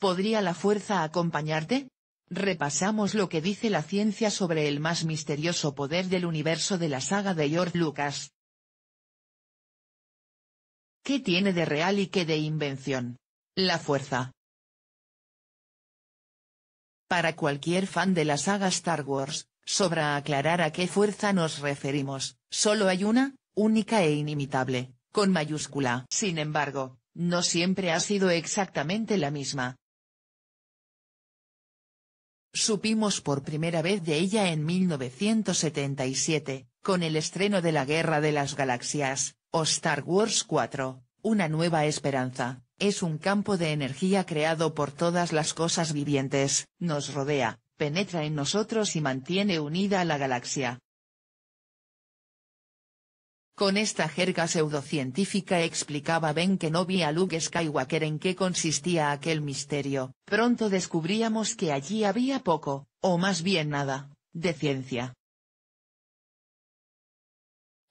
¿Podría la fuerza acompañarte? Repasamos lo que dice la ciencia sobre el más misterioso poder del universo de la saga de George Lucas. ¿Qué tiene de real y qué de invención? La fuerza. Para cualquier fan de la saga Star Wars, sobra aclarar a qué fuerza nos referimos. Solo hay una, única e inimitable, con mayúscula. Sin embargo, no siempre ha sido exactamente la misma. Supimos por primera vez de ella en 1977, con el estreno de la Guerra de las Galaxias, o Star Wars 4, Una Nueva Esperanza. Es un campo de energía creado por todas las cosas vivientes, nos rodea, penetra en nosotros y mantiene unida a la galaxia. Con esta jerga pseudocientífica explicaba Ben Kenobi a Luke Skywalker en qué consistía aquel misterio. Pronto descubríamos que allí había poco, o más bien nada, de ciencia.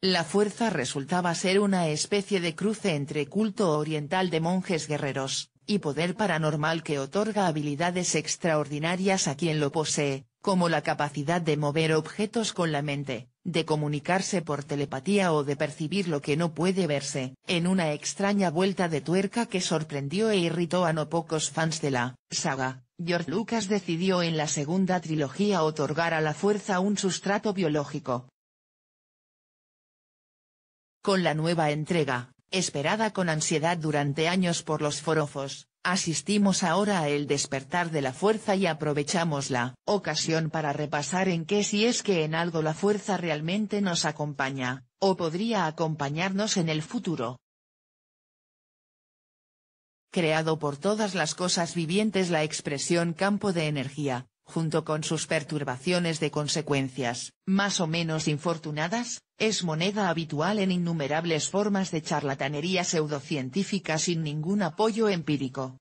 La fuerza resultaba ser una especie de cruce entre culto oriental de monjes guerreros, y poder paranormal que otorga habilidades extraordinarias a quien lo posee, como la capacidad de mover objetos con la mente, de comunicarse por telepatía o de percibir lo que no puede verse, en una extraña vuelta de tuerca que sorprendió e irritó a no pocos fans de la saga. George Lucas decidió en la segunda trilogía otorgar a la fuerza un sustrato biológico. Con la nueva entrega, esperada con ansiedad durante años por los forofos, asistimos ahora a el despertar de la fuerza y aprovechamos la ocasión para repasar en qué si es que en algo la fuerza realmente nos acompaña, o podría acompañarnos en el futuro. Creado por todas las cosas vivientes, la expresión campo de energía, junto con sus perturbaciones de consecuencias, más o menos infortunadas, es moneda habitual en innumerables formas de charlatanería pseudocientífica sin ningún apoyo empírico.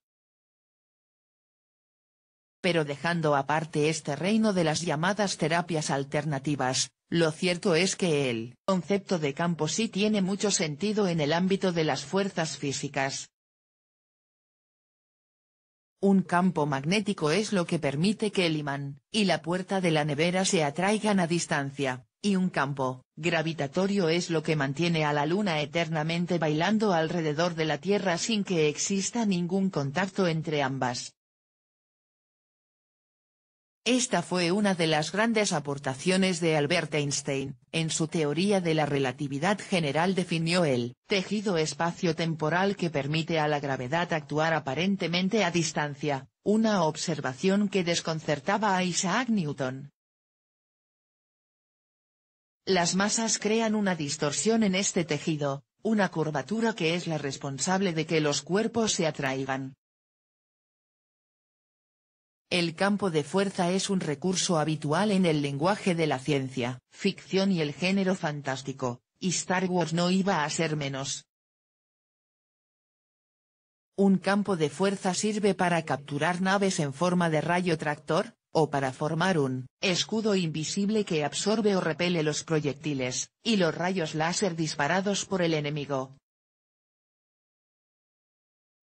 Pero dejando aparte este reino de las llamadas terapias alternativas, lo cierto es que el concepto de campo sí tiene mucho sentido en el ámbito de las fuerzas físicas. Un campo magnético es lo que permite que el imán y la puerta de la nevera se atraigan a distancia, y un campo gravitatorio es lo que mantiene a la Luna eternamente bailando alrededor de la Tierra sin que exista ningún contacto entre ambas. Esta fue una de las grandes aportaciones de Albert Einstein. En su teoría de la relatividad general definió el tejido espacio-temporal que permite a la gravedad actuar aparentemente a distancia, una observación que desconcertaba a Isaac Newton. Las masas crean una distorsión en este tejido, una curvatura que es la responsable de que los cuerpos se atraigan. El campo de fuerza es un recurso habitual en el lenguaje de la ciencia ficción y el género fantástico, y Star Wars no iba a ser menos. Un campo de fuerza sirve para capturar naves en forma de rayo tractor, o para formar un escudo invisible que absorbe o repele los proyectiles y los rayos láser disparados por el enemigo.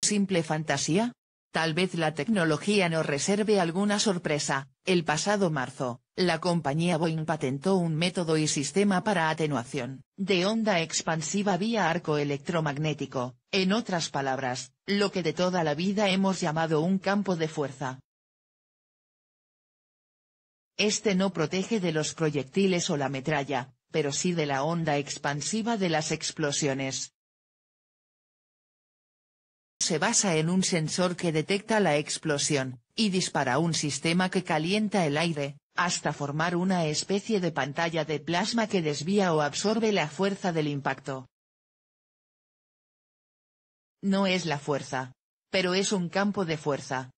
¿Simple fantasía? Tal vez la tecnología nos reserve alguna sorpresa. El pasado marzo, la compañía Boeing patentó un método y sistema para atenuación de onda expansiva vía arco electromagnético, en otras palabras, lo que de toda la vida hemos llamado un campo de fuerza. Este no protege de los proyectiles o la metralla, pero sí de la onda expansiva de las explosiones. Se basa en un sensor que detecta la explosión, y dispara un sistema que calienta el aire, hasta formar una especie de pantalla de plasma que desvía o absorbe la fuerza del impacto. No es la fuerza. Pero es un campo de fuerza.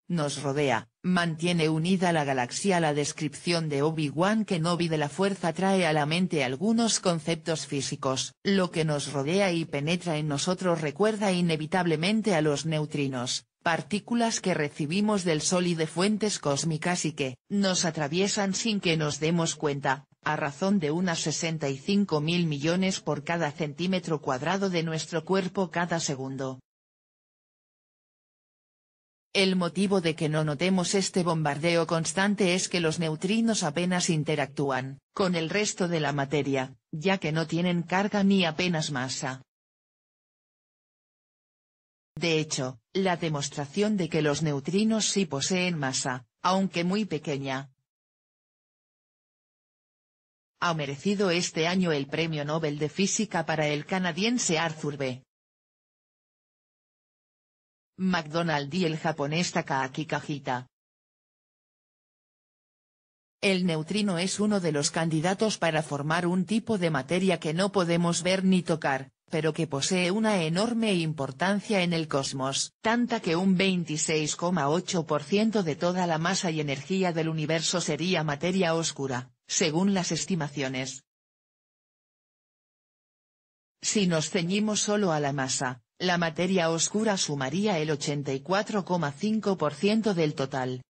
Nos rodea, mantiene unida la galaxia. La descripción de Obi-Wan Kenobi de la fuerza trae a la mente algunos conceptos físicos. Lo que nos rodea y penetra en nosotros recuerda inevitablemente a los neutrinos, partículas que recibimos del Sol y de fuentes cósmicas y que nos atraviesan sin que nos demos cuenta, a razón de unas 65.000 millones por cada centímetro cuadrado de nuestro cuerpo cada segundo. El motivo de que no notemos este bombardeo constante es que los neutrinos apenas interactúan con el resto de la materia, ya que no tienen carga ni apenas masa. De hecho, la demostración de que los neutrinos sí poseen masa, aunque muy pequeña, ha merecido este año el Premio Nobel de Física para el canadiense Arthur B. McDonald y el japonés Takaaki Kajita. El neutrino es uno de los candidatos para formar un tipo de materia que no podemos ver ni tocar, pero que posee una enorme importancia en el cosmos, tanta que un 26,8% de toda la masa y energía del universo sería materia oscura, según las estimaciones. Si nos ceñimos solo a la masa, la materia oscura sumaría el 84,5% del total.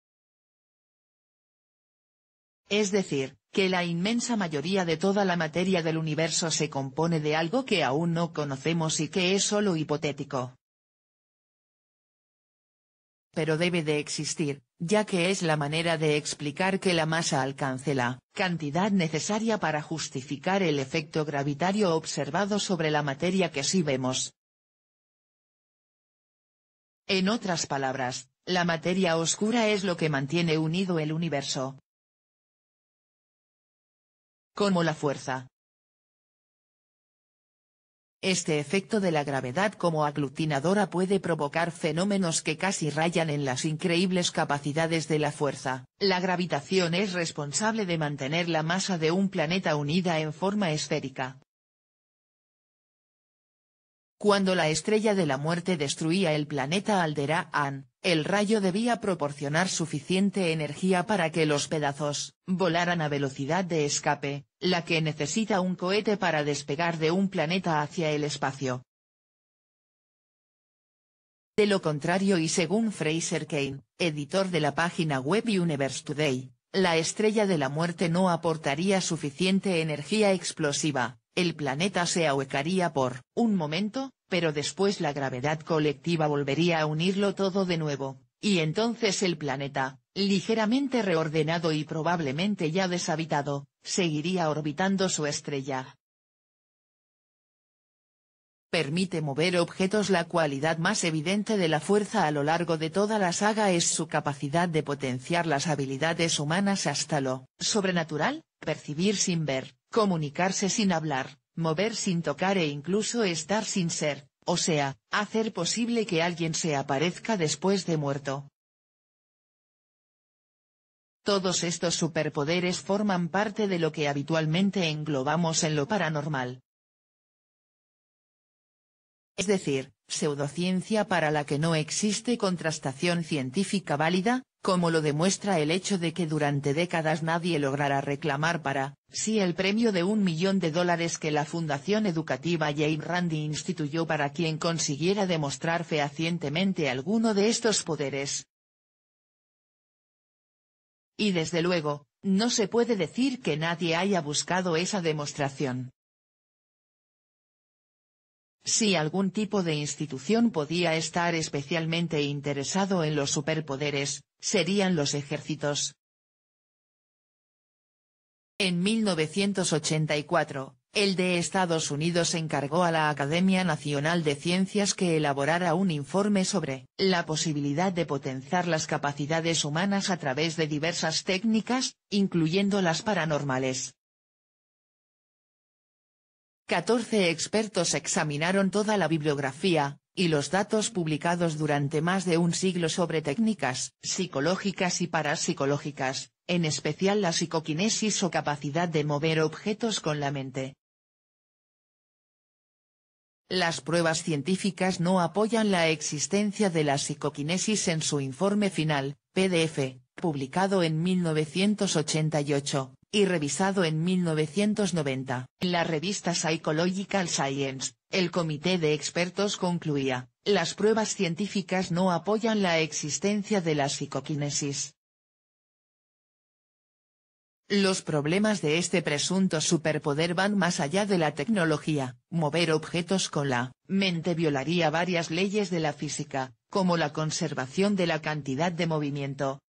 Es decir, que la inmensa mayoría de toda la materia del universo se compone de algo que aún no conocemos y que es solo hipotético. Pero debe de existir, ya que es la manera de explicar que la masa alcance la cantidad necesaria para justificar el efecto gravitario observado sobre la materia que sí vemos. En otras palabras, la materia oscura es lo que mantiene unido el universo. Como la fuerza. Este efecto de la gravedad como aglutinadora puede provocar fenómenos que casi rayan en las increíbles capacidades de la fuerza. La gravitación es responsable de mantener la masa de un planeta unida en forma esférica. Cuando la estrella de la muerte destruía el planeta Alderaan, el rayo debía proporcionar suficiente energía para que los pedazos volaran a velocidad de escape, la que necesita un cohete para despegar de un planeta hacia el espacio. De lo contrario, y según Fraser Cain, editor de la página web Universe Today, la estrella de la muerte no aportaría suficiente energía explosiva. El planeta se ahuecaría por un momento, pero después la gravedad colectiva volvería a unirlo todo de nuevo, y entonces el planeta, ligeramente reordenado y probablemente ya deshabitado, seguiría orbitando su estrella. Permite mover objetos. La cualidad más evidente de la fuerza a lo largo de toda la saga es su capacidad de potenciar las habilidades humanas hasta lo sobrenatural, percibir sin ver, comunicarse sin hablar, mover sin tocar e incluso estar sin ser, o sea, hacer posible que alguien se aparezca después de muerto. Todos estos superpoderes forman parte de lo que habitualmente englobamos en lo paranormal. Es decir, pseudociencia para la que no existe contrastación científica válida, como lo demuestra el hecho de que durante décadas nadie lograra reclamar para sí el premio de $1 millón que la Fundación Educativa James Randi instituyó para quien consiguiera demostrar fehacientemente alguno de estos poderes. Y desde luego, no se puede decir que nadie haya buscado esa demostración. Si algún tipo de institución podía estar especialmente interesado en los superpoderes, serían los ejércitos. En 1984, el de Estados Unidos encargó a la Academia Nacional de Ciencias que elaborara un informe sobre la posibilidad de potenciar las capacidades humanas a través de diversas técnicas, incluyendo las paranormales. 14 expertos examinaron toda la bibliografía y los datos publicados durante más de un siglo sobre técnicas psicológicas y parapsicológicas, en especial la psicoquinesis o capacidad de mover objetos con la mente. Las pruebas científicas no apoyan la existencia de la psicoquinesis en su informe final, PDF, publicado en 1988. Y revisado en 1990. En la revista Psychological Science, el comité de expertos concluía, las pruebas científicas no apoyan la existencia de la psicoquinesis. Los problemas de este presunto superpoder van más allá de la tecnología. Mover objetos con la mente violaría varias leyes de la física, como la conservación de la cantidad de movimiento.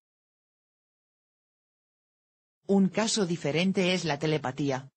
Un caso diferente es la telepatía.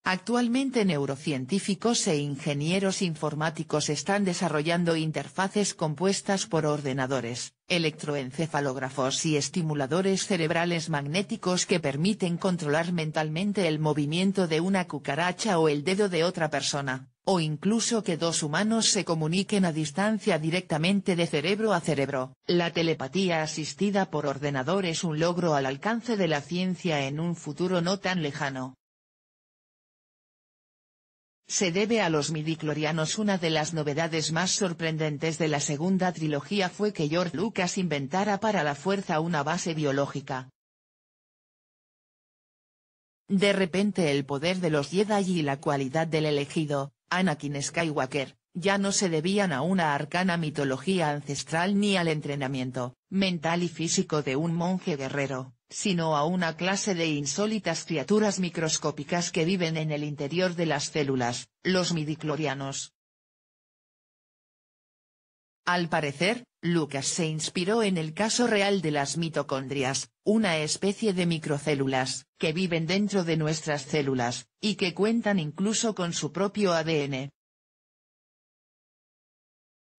Actualmente neurocientíficos e ingenieros informáticos están desarrollando interfaces compuestas por ordenadores, electroencefalógrafos y estimuladores cerebrales magnéticos que permiten controlar mentalmente el movimiento de una cucaracha o el dedo de otra persona, o incluso que dos humanos se comuniquen a distancia directamente de cerebro a cerebro. La telepatía asistida por ordenador es un logro al alcance de la ciencia en un futuro no tan lejano. Se debe a los midichlorianos. Una de las novedades más sorprendentes de la segunda trilogía fue que George Lucas inventara para la fuerza una base biológica. De repente el poder de los Jedi y la cualidad del elegido, Anakin Skywalker, ya no se debían a una arcana mitología ancestral ni al entrenamiento mental y físico de un monje guerrero, sino a una clase de insólitas criaturas microscópicas que viven en el interior de las células, los midichlorianos. Al parecer, Lucas se inspiró en el caso real de las mitocondrias, una especie de microcélulas, que viven dentro de nuestras células, y que cuentan incluso con su propio ADN.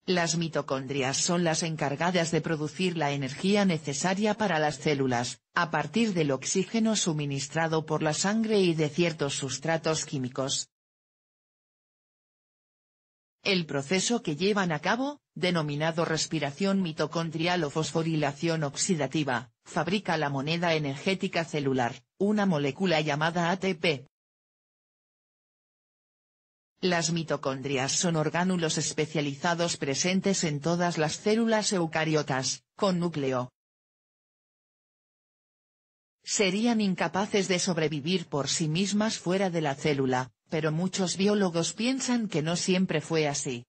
Las mitocondrias son las encargadas de producir la energía necesaria para las células, a partir del oxígeno suministrado por la sangre y de ciertos sustratos químicos. El proceso que llevan a cabo, denominado respiración mitocondrial o fosforilación oxidativa, fabrica la moneda energética celular, una molécula llamada ATP. Las mitocondrias son orgánulos especializados presentes en todas las células eucariotas, con núcleo. Serían incapaces de sobrevivir por sí mismas fuera de la célula, pero muchos biólogos piensan que no siempre fue así.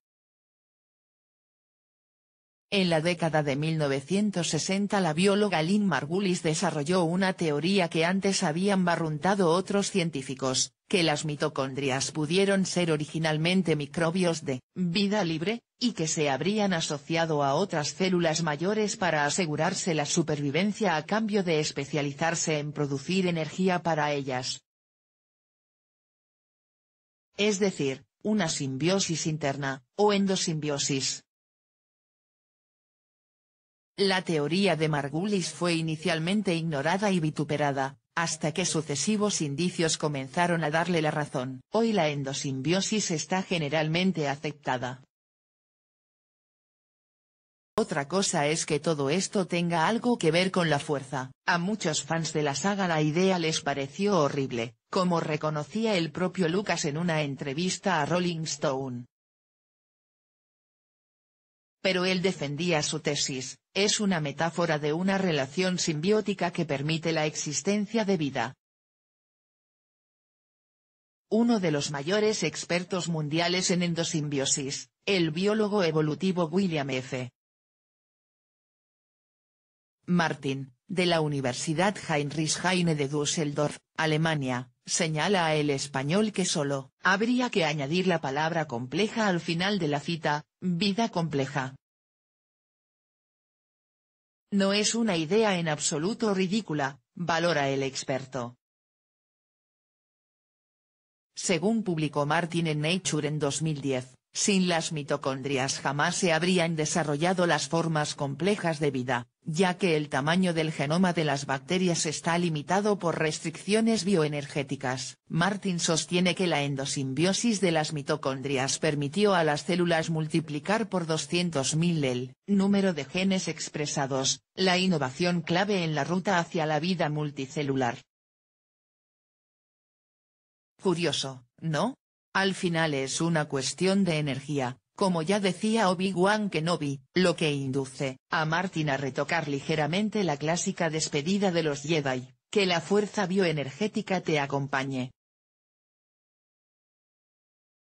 En la década de 1960 la bióloga Lynn Margulis desarrolló una teoría que antes habían barruntado otros científicos, que las mitocondrias pudieron ser originalmente microbios de vida libre, y que se habrían asociado a otras células mayores para asegurarse la supervivencia a cambio de especializarse en producir energía para ellas. Es decir, una simbiosis interna, o endosimbiosis. La teoría de Margulis fue inicialmente ignorada y vituperada, hasta que sucesivos indicios comenzaron a darle la razón. Hoy la endosimbiosis está generalmente aceptada. Otra cosa es que todo esto tenga algo que ver con la fuerza. A muchos fans de la saga la idea les pareció horrible, como reconocía el propio Lucas en una entrevista a Rolling Stone. Pero él defendía su tesis, es una metáfora de una relación simbiótica que permite la existencia de vida. Uno de los mayores expertos mundiales en endosimbiosis, el biólogo evolutivo William F. Martin, de la Universidad Heinrich Heine de Düsseldorf, Alemania, señala a El Español que solo habría que añadir la palabra compleja al final de la cita, vida compleja. No es una idea en absoluto ridícula, valora el experto. Según publicó Martin en Nature en 2010, sin las mitocondrias jamás se habrían desarrollado las formas complejas de vida, ya que el tamaño del genoma de las bacterias está limitado por restricciones bioenergéticas. Martin sostiene que la endosimbiosis de las mitocondrias permitió a las células multiplicar por 200.000 el número de genes expresados, la innovación clave en la ruta hacia la vida multicelular. Curioso, ¿no? Al final es una cuestión de energía, como ya decía Obi-Wan Kenobi, lo que induce a Martin a retocar ligeramente la clásica despedida de los Jedi, que la fuerza bioenergética te acompañe.